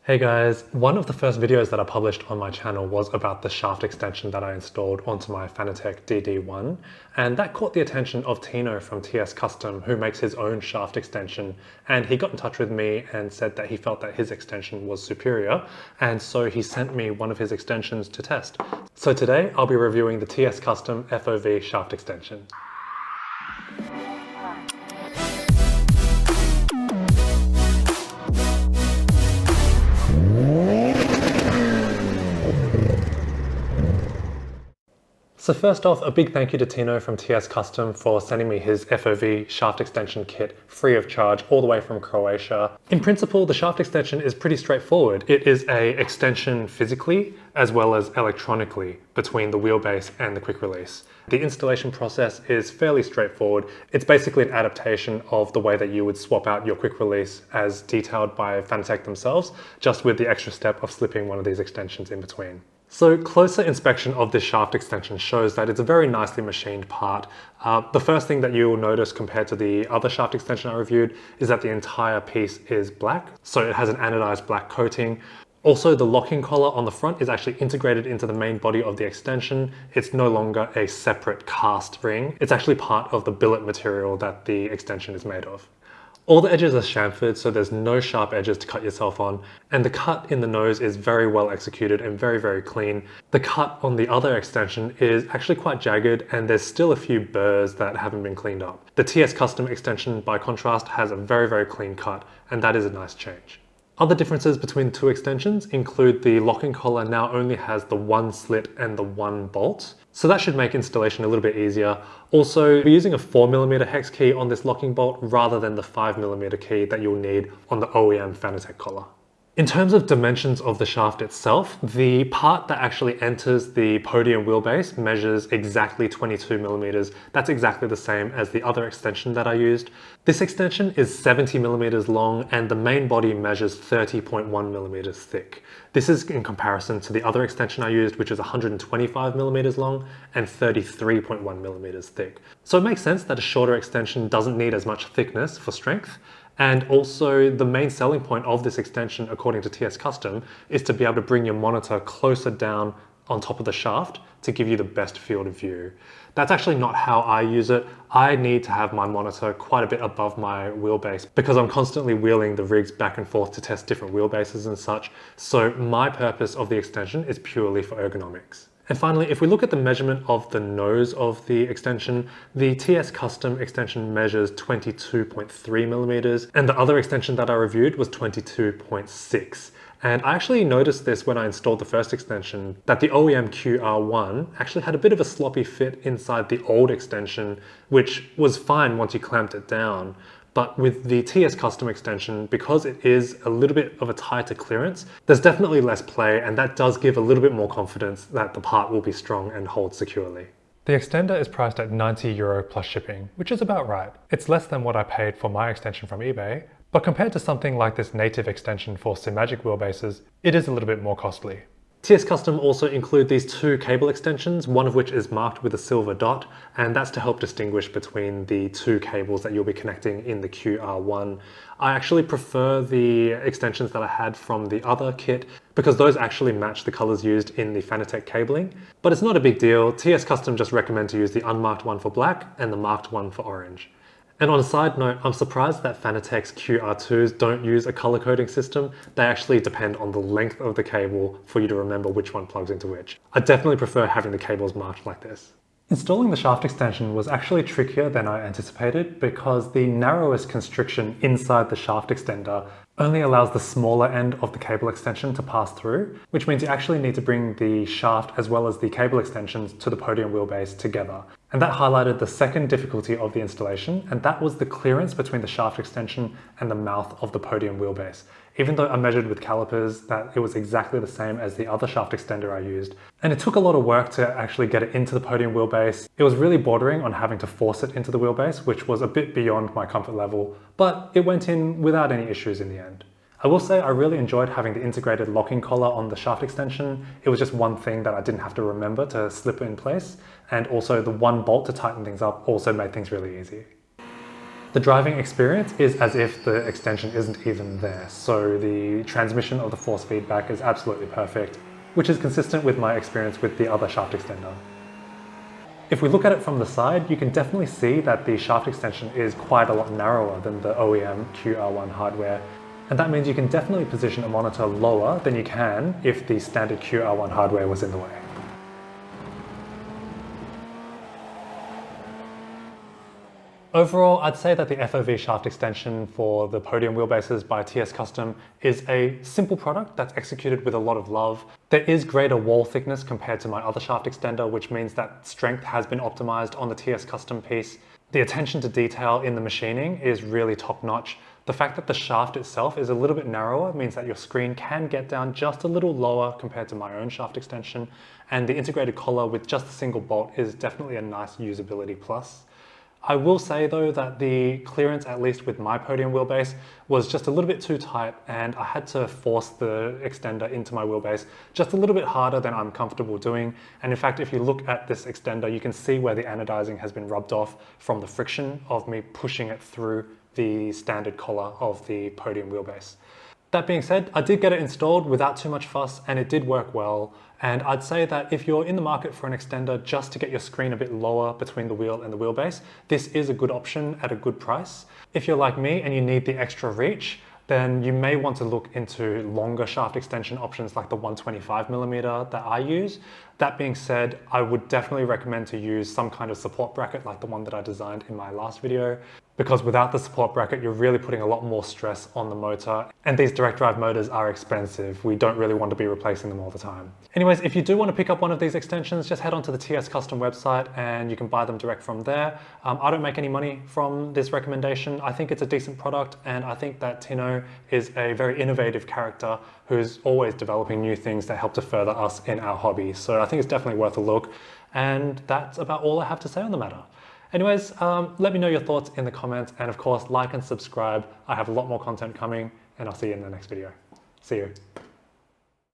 Hey guys, one of the first videos that I published on my channel was about the shaft extension that I installed onto my Fanatec DD1, and that caught the attention of Tino from TS Custom, who makes his own shaft extension, and he got in touch with me and said that he felt that his extension was superior, and so he sent me one of his extensions to test. So today I'll be reviewing the TS Custom FOV shaft extension. So first off, a big thank you to Tino from TS Custom for sending me his FOV shaft extension kit free of charge all the way from Croatia. In principle, the shaft extension is pretty straightforward. It is an extension physically as well as electronically between the wheelbase and the quick release. The installation process is fairly straightforward. It's basically an adaptation of the way that you would swap out your quick release as detailed by Fanatec themselves, just with the extra step of slipping one of these extensions in between. So closer inspection of this shaft extension shows that it's a very nicely machined part. The first thing that you will notice compared to the other shaft extension I reviewed is that the entire piece is black. So it has an anodized black coating. Also, the locking collar on the front is actually integrated into the main body of the extension. It's no longer a separate cast ring. It's actually part of the billet material that the extension is made of. All the edges are chamfered, so there's no sharp edges to cut yourself on, and the cut in the nose is very well executed and very, very clean. The cut on the other extension is actually quite jagged, and there's still a few burrs that haven't been cleaned up. The TS Custom extension, by contrast, has a very, very clean cut, and that is a nice change. Other differences between the two extensions include the locking collar now only has the one slit and the one bolt, so that should make installation a little bit easier. Also, we're using a 4mm hex key on this locking bolt rather than the 5mm key that you'll need on the OEM Fanatec collar. In terms of dimensions of the shaft itself, the part that actually enters the podium wheelbase measures exactly 22mm. That's exactly the same as the other extension that I used. This extension is 70mm long and the main body measures 30.1mm thick. This is in comparison to the other extension I used, which is 125mm long and 33.1mm thick. So it makes sense that a shorter extension doesn't need as much thickness for strength. And also the main selling point of this extension, according to TS Custom, is to be able to bring your monitor closer down on top of the shaft to give you the best field of view. That's actually not how I use it. I need to have my monitor quite a bit above my wheelbase because I'm constantly wheeling the rigs back and forth to test different wheelbases and such. So my purpose of the extension is purely for ergonomics. And finally, if we look at the measurement of the nose of the extension, the TS Custom extension measures 22.3mm, and the other extension that I reviewed was 22.6. And I actually noticed this when I installed the first extension, that the OEM QR1 actually had a bit of a sloppy fit inside the old extension, which was fine once you clamped it down. But with the TS Custom extension, because it is a little bit of a tighter clearance, there's definitely less play, and that does give a little bit more confidence that the part will be strong and hold securely. The extender is priced at €90 plus shipping, which is about right. It's less than what I paid for my extension from eBay, but compared to something like this native extension for Simagic wheelbases, it is a little bit more costly. TS Custom also include these two cable extensions, one of which is marked with a silver dot, and that's to help distinguish between the two cables that you'll be connecting in the QR1. I actually prefer the extensions that I had from the other kit because those actually match the colors used in the Fanatec cabling, but it's not a big deal. TS Custom just recommend to use the unmarked one for black and the marked one for orange. And on a side note, I'm surprised that Fanatec's QR2s don't use a color coding system. They actually depend on the length of the cable for you to remember which one plugs into which. I definitely prefer having the cables marked like this. Installing the shaft extension was actually trickier than I anticipated because the narrowest constriction inside the shaft extender only allows the smaller end of the cable extension to pass through, which means you actually need to bring the shaft as well as the cable extensions to the podium wheelbase together. And that highlighted the second difficulty of the installation, and that was the clearance between the shaft extension and the mouth of the podium wheelbase. Even though I measured with calipers that it was exactly the same as the other shaft extender I used. And it took a lot of work to actually get it into the podium wheelbase. It was really bordering on having to force it into the wheelbase, which was a bit beyond my comfort level, but it went in without any issues in the end. I will say I really enjoyed having the integrated locking collar on the shaft extension. It was just one thing that I didn't have to remember to slip in place, and also the one bolt to tighten things up also made things really easy. The driving experience is as if the extension isn't even there, so the transmission of the force feedback is absolutely perfect, which is consistent with my experience with the other shaft extender. If we look at it from the side, you can definitely see that the shaft extension is quite a lot narrower than the OEM QR1 hardware, and that means you can definitely position a monitor lower than you can if the standard QR1 hardware was in the way. Overall, I'd say that the FOV shaft extension for the podium wheelbases by TS Custom is a simple product that's executed with a lot of love. There is greater wall thickness compared to my other shaft extender, which means that strength has been optimized on the TS Custom piece. The attention to detail in the machining is really top notch. The fact that the shaft itself is a little bit narrower means that your screen can get down just a little lower compared to my own shaft extension, and the integrated collar with just a single bolt is definitely a nice usability plus. I will say though that the clearance, at least with my podium wheelbase, was just a little bit too tight, and I had to force the extender into my wheelbase just a little bit harder than I'm comfortable doing. And in fact, if you look at this extender, you can see where the anodizing has been rubbed off from the friction of me pushing it through the standard collar of the podium wheelbase. That being said, I did get it installed without too much fuss, and it did work well. And I'd say that if you're in the market for an extender just to get your screen a bit lower between the wheel and the wheelbase, this is a good option at a good price. If you're like me and you need the extra reach, then you may want to look into longer shaft extension options like the 125mm that I use. That being said, I would definitely recommend to use some kind of support bracket like the one that I designed in my last video, because without the support bracket, you're really putting a lot more stress on the motor, and these direct drive motors are expensive. We don't really want to be replacing them all the time. Anyways, if you do want to pick up one of these extensions, just head on to the TS Custom website and you can buy them direct from there. I don't make any money from this recommendation. I think it's a decent product, and I think that Tino is a very innovative character who's always developing new things that help to further us in our hobby. So I think it's definitely worth a look, and that's about all I have to say on the matter. Anyways, let me know your thoughts in the comments, and of course, like and subscribe. I have a lot more content coming, and I'll see you in the next video. See you.